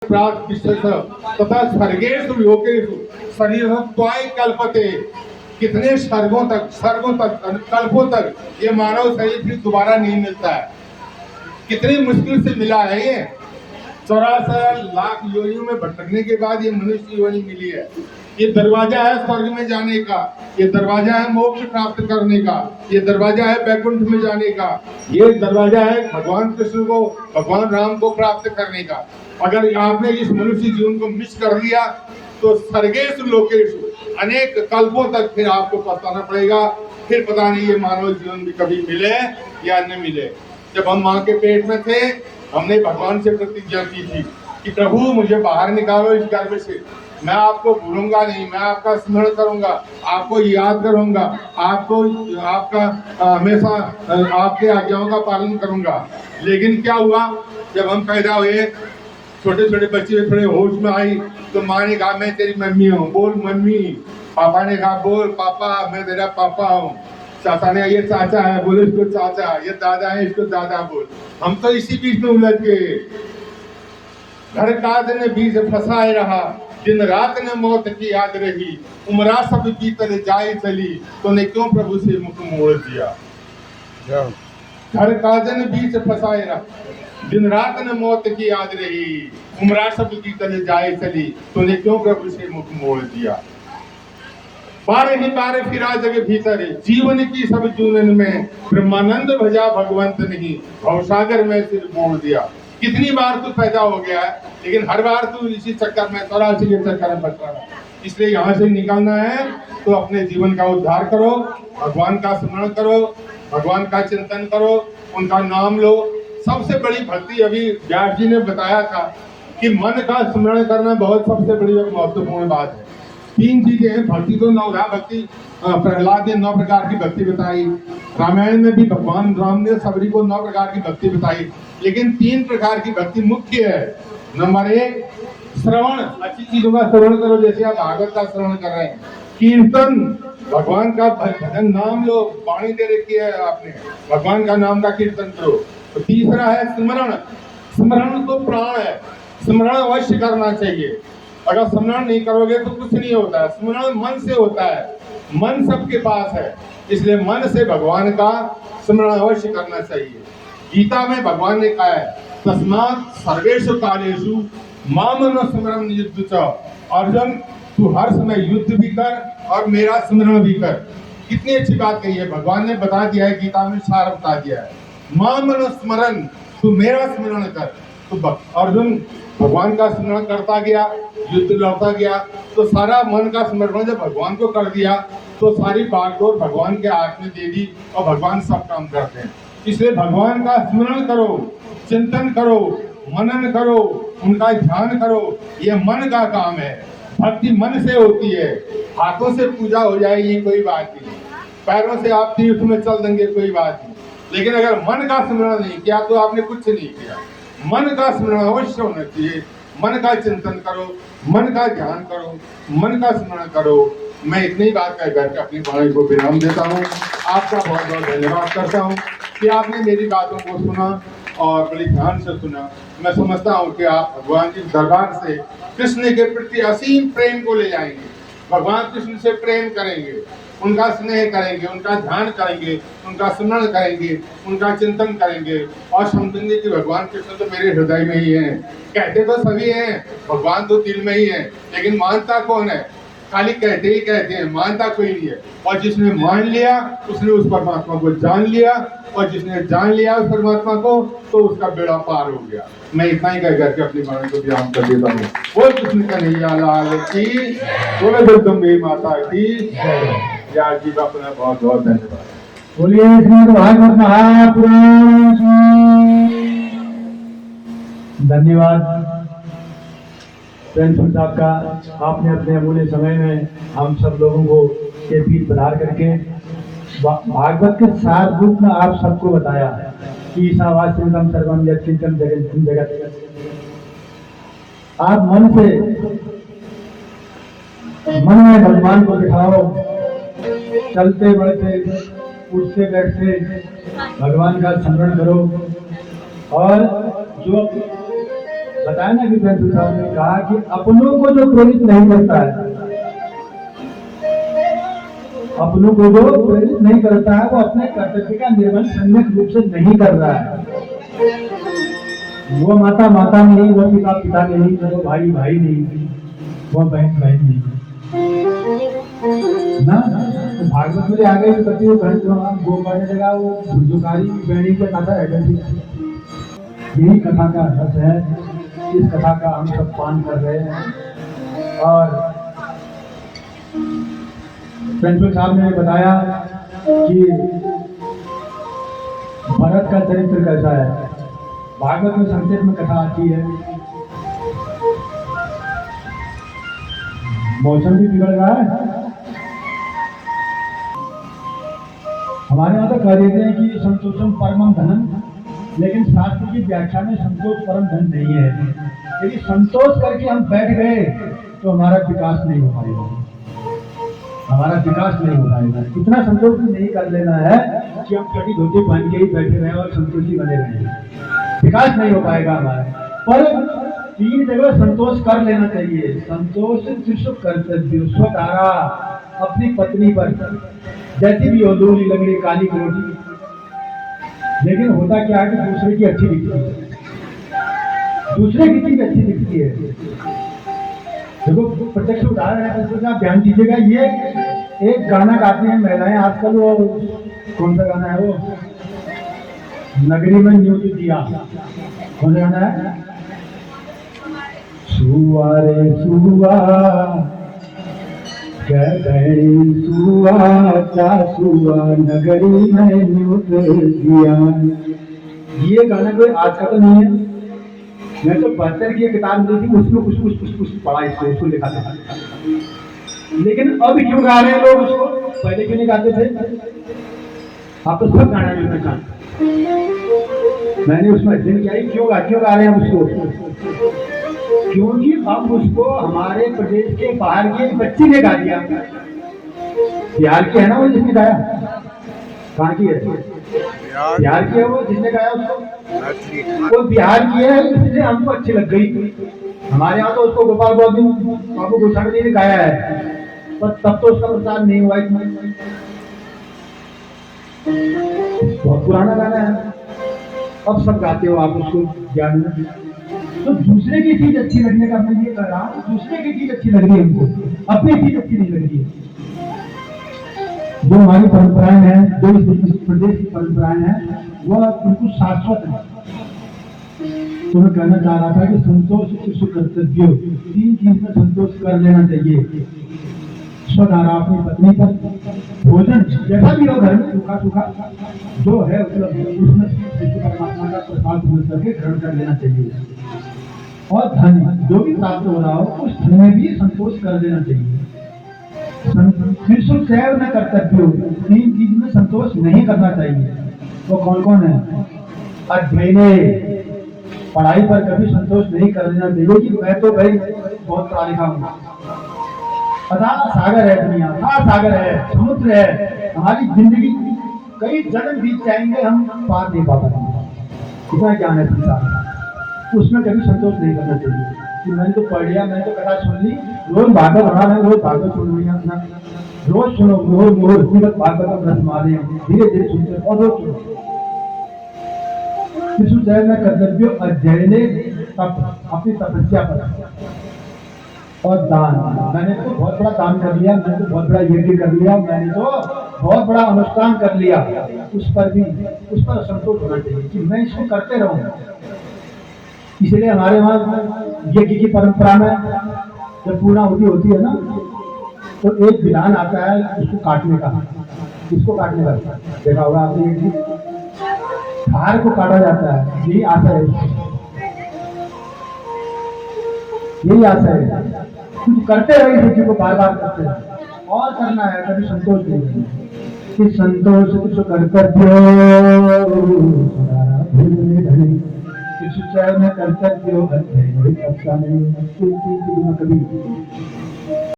तथा स्वर्गेषु लोकेषु शरीरत्वाय कल्पते। कितने स्वर्गों तक कल्पों तक ये मानव शरीर फिर दोबारा नहीं मिलता है। कितनी मुश्किल से मिला है ये। 84 लाख योनियों में भटकने के बाद ये मनुष्य योनि मिली है। ये दरवाजा है स्वर्ग में जाने का, ये दरवाजा है मोक्ष प्राप्त करने का, ये दरवाजा है वैकुंठ में जाने का, ये दरवाजा है भगवान कृष्ण को, भगवान राम को प्राप्त करने का। अगर आपने इस मनुष्य जीवन को मिस कर दिया तो स्वर्गेषु लोकेषु अनेक कल्पों तक फिर आपको पछताना पड़ेगा। फिर पता नहीं ये मानव जीवन भी कभी मिले या न मिले। जब हम माँ के पेट में थे, हमने भगवान से प्रतिज्ञा की थी कि प्रभु मुझे बाहर निकालो इस गर्भ से, मैं आपको भूलूंगा नहीं, मैं आपका स्मरण करूंगा, आपको याद करूंगा, आपका हमेशा आपके आज्ञाओं का पालन करूंगा। लेकिन क्या हुआ, जब हम पैदा हुए, छोटे छोटे बच्चे थोड़े होश में आई तो माँ ने कहा मैं तेरी मम्मी हूँ, बोल मम्मी। पापा ने कहा बोल पापा, मैं तेरा पापा हूँ। चाचा ने ये चाचा है, बोले इसको चाचा, ये दादा है, इसको दादा बोल। हम तो इसी बीच में उलझ गए। घर काज ने बीच फंसाए रहा, दिन रात ने मौत की याद रही, उमरा सब बीतल जाए चली, तो ने क्यों प्रभु से मुख मोड़ दिया। घर काज ने बीच फंसाए रहा, दिन रात ने मौत की याद रही, उमरा सब बीतल जाए चली, तो ने क्यों प्रभु से मुख मोड़ दिया। बारे ही बारे फिरा जग भीतर, जीवन की सब जूनन में, ब्रह्मानंद भजा भगवंत नहीं, भवसागर में सिर मोड़ दिया। कितनी बार तू पैदा हो गया है, लेकिन हर बार तू इसी चक्कर में, तराशी के चक्कर में फंस रहा है। इसलिए यहाँ से निकलना है तो अपने जीवन का उद्धार करो, भगवान का स्मरण करो, भगवान का चिंतन करो, उनका नाम लो। सबसे बड़ी भक्ति अभी व्यास जी ने बताया था कि मन का स्मरण करना बहुत सबसे बड़ी एक महत्वपूर्ण बात है। 3 चीजें हैं भक्ति, तो 9 भक्ति। प्रहलाद ने 9 प्रकार की भक्ति बताई, रामायण में भी भगवान राम ने सबरी को 9 प्रकार की भक्ति बताई, लेकिन 3 प्रकार की भक्ति मुख्य है। नंबर 1 श्रवण, अच्छी चीजों का श्रवण करो, जैसे आप भागवत का श्रवण कर रहे हैं। कीर्तन, भगवान का भजन, नाम लो, वाणी दे रखी है आपने, भगवान का नाम का कीर्तन करो। तो तीसरा है स्मरण। स्मरण तो प्राण है, स्मरण अवश्य करना चाहिए। अगर स्मरण नहीं करोगे तो कुछ नहीं होता है। स्मरण मन से होता है, मन सबके पास है, इसलिए मन से भगवान का स्मरण अवश्य करना चाहिए। गीता में भगवान ने कहा है तस्मात् सर्वेषु कालेषु माम स्मरण युद्ध च। अर्जुन तू हर समय युद्ध भी कर और मेरा स्मरण भी कर। कितनी अच्छी बात कही है, भगवान ने बता दिया है, गीता में सार बता दिया है। माम स्मरण, तू मेरा स्मरण कर। तो अर्जुन भगवान का स्मरण करता गया, युद्ध लड़ता गया, तो सारा मन का स्मरण जब भगवान को कर दिया तो सारी बागडोर भगवान के हाथ में दे दी और भगवान सब काम करते हैं। इसलिए भगवान का स्मरण करो, चिंतन करो, मनन करो, उनका ध्यान करो, ये मन का काम है। भक्ति मन से होती है। हाथों से पूजा हो जाएगी कोई बात नहीं, पैरों से आप तीर्थ में चल देंगे कोई बात नहीं, लेकिन अगर मन का स्मरण नहीं किया तो आपने कुछ नहीं किया। मन का स्मरण अवश्य होना चाहिए। मन का चिंतन करो, मन का ध्यान करो, मन का स्मरण करो। मैं इतनी बात कह करके अपनी वाणी को विराम देता हूँ। आपका बहुत बहुत धन्यवाद करता हूँ कि आपने मेरी बातों को सुना और बड़ी ध्यान से सुना। मैं समझता हूँ कि आप भगवान के दरबार से कृष्ण के प्रति असीम प्रेम को ले जाएंगे। भगवान कृष्ण से प्रेम करेंगे, उनका स्नेह करेंगे, उनका ध्यान करेंगे, उनका स्मरण करेंगे, उनका चिंतन करेंगे और समझेंगे कि भगवान कृष्ण तो मेरे हृदय में ही है। कहते तो सभी हैं, भगवान तो दिल में ही है, लेकिन मानता कौन है? खाली कहते ही कहते हैं, मानता कोई नहीं है। और जिसने मान लिया उसने उस परमात्मा को जान लिया, और जिसने जान लिया उस परमात्मा को तो उसका बेड़ा पार हो गया। मैं इतना ही कह करके अपनी वाणी को विराम कर देता हूँ। बोल कृष्ण कन्हैया लाल की, बोले जगदम्बे माता की जय। यार जी का अपना बहुत बहुत धन्यवाद। बोलिए श्रीमद् भागवत महापुराण की धन्यवाद। प्रेमचंद साहब का आपने अपने अमूल्य समय में हम सब लोगों को के बीच पधार करके भागवत के सार रूप में आप सबको बताया कि ईशावास्यम सर्वम यत्किंचन जगत। आप मन में भगवान को बिठाओ, चलते बढ़ते उठते बैठते भगवान का स्मरण करो, और जो बताया ना कि प्रिंसिपल साहब ने कहा कि अपनों को जो प्रेरित नहीं करता है, अपनों को जो प्रेरित नहीं करता है, वो अपने कर्तव्य का निर्वहन सम्यक रूप से नहीं कर रहा है। वो माता माता नहीं, वो पिता पिता नहीं, वो भाई भाई नहीं, वो बहन बहन नहीं ना। तो भागवत में आ गई तो कभी वो घर जो गो करने लगा, वो धुंधुकारी बेड़ी के कथा है। यही कथा का रस है। इस कथा का हम सब पान कर रहे हैं। और प्रिंसिपल साहब ने बताया कि भरत का चरित्र कैसा है। भागवत में संक्षेप में कथा आती है। मौसम भी बिगड़ रहा है। हमारे यहाँ तो कह देते हैं कि संतोषम परमम धनम, लेकिन शास्त्र की व्याख्या में संतोष परम धन नहीं है। यदि संतोष करके हम बैठ गए तो हमारा विकास नहीं हो पाएगा, हमारा विकास नहीं हो पाएगा। इतना संतोष भी नहीं कर लेना है कि हम कभी धोती पहन के ही बैठे रहे और संतोषी बने रहे, विकास नहीं हो पाएगा हमारा। पर 3 जगह संतोष कर लेना चाहिए। संतोष शिशु कर्तव्य स्वधारा, अपनी पत्नी पर जैसी भी हो, दूरी लंगड़ी काली रोटी, लेकिन होता क्या है कि दूसरे की अच्छी दिखती है, दूसरे की चीज अच्छी दिखती है। देखो प्रत्यक्ष उदाहरण है, तो आप ध्यान दीजिएगा। ये एक गाना गाती हैं महिलाएं आजकल, वो कौन सा गाना है, वो नगरी में न्यूज दिया, कौन सा गाना है, सुआ रे सुआ सुआ सुआ नगरी में न्यूज दिया। ये गाना कोई आज का तो नहीं है। मैं तो 72 की किताब मिली थी, उसमें कुछ पढ़ा, इसको लिखा था। लेकिन अब क्यों गा रहे हैं लोग उसको, पहले क्यों नहीं गाते थे? आप तो सब गाना मिलना चाहते। मैंने उसमें अध्ययन किया क्यों गा रहे हैं उसको, क्योंकि अब उसको हमारे प्रदेश के बाहर के बच्ची ने गा दिया। बिहार की है ना वो जिसने गाया, कहाँ की है, बिहार की है वो जिसने गाया उसको, वो बिहार की है, इसलिए हमको अच्छी लग गई। हमारे यहाँ तो उसको गोपाल बाबू गोसावी ने गाया है, पर तब तो उसका प्रचार नहीं हुआ इतना। बहुत पुराना गाना है, अब सब गाते हो आप उसको ज्ञान में। तो दूसरे की चीज अच्छी लगने का मैं ये कह रहा हूँ, दूसरे की चीज अच्छी लग रही है हमको, अपनी चीज अच्छी नहीं लग रही है। जो हमारी परंपराएं हैं, जो इस प्रदेश की परंपराएं हैं, वह बिल्कुल शाश्वत है। तो मैं कहना चाह रहा था कि संतोष शिशु कर्तव्य, 3 चीज में संतोष कर लेना चाहिए। स्वधारा, अपनी पत्नी पर, भोजन जैसा भी हो घर में सूखा सूखा जो है उसमें शिशु परमात्मा का प्रसाद समझ करके ग्रहण कर लेना चाहिए। और धन जो भी प्राप्त हो रहा हो, उस धन में भी संतोष कर लेना चाहिए। शिशु चैव न कर्तव्य, 3 चीज में संतोष नहीं करना चाहिए। वो कौन कौन है? अध्ययने, पढ़ाई पर कभी संतोष नहीं कर लेना चाहिए कि मैं तो भाई बहुत पढ़ा लिखा हूँ। अथाह सागर है दुनिया, अथाह सागर है, समुद्र है, हमारी जिंदगी कई जन्म बीत जाएंगे, हम पार नहीं पा पाएंगे। इतना ज्ञान है संसार, उसमें कभी संतोष नहीं करना चाहिए कि मैंने तो पढ़ लिया, मैंने तो कथा सुन ली, रोज भागवत बना रहे, रोज भागवत सुन लिया, रोज सुनो, रोज भागवत रस मारे, धीरे धीरे सुनते और रोज सुनो। शिशु चैव न कर्तव्य अध्ययने, अपनी तपस्या पर। और दान, मैंने तो बहुत बड़ा दान कर लिया, मैंने तो बहुत बड़ा यज्ञ कर लिया, मैंने तो बहुत बड़ा अनुष्ठान कर लिया, उस पर संतोष होना चाहिए कि मैं इसको करते रहूं। इसलिए हमारे वहाँ यज्ञ की परंपरा में जब पूर्णाहुति होती है ना, तो एक विधान आता है उसको काटने का। इसको काटने का देखा होगा आपने, हार को काटा जाता है, यही आशा है, यही आशा है। कुछ करते रहे इस चीज को, बार बार करते रहे, और करना है, कभी संतोष नहीं करना कि संतोष कुछ कर्तव्य कर्तव्य कभी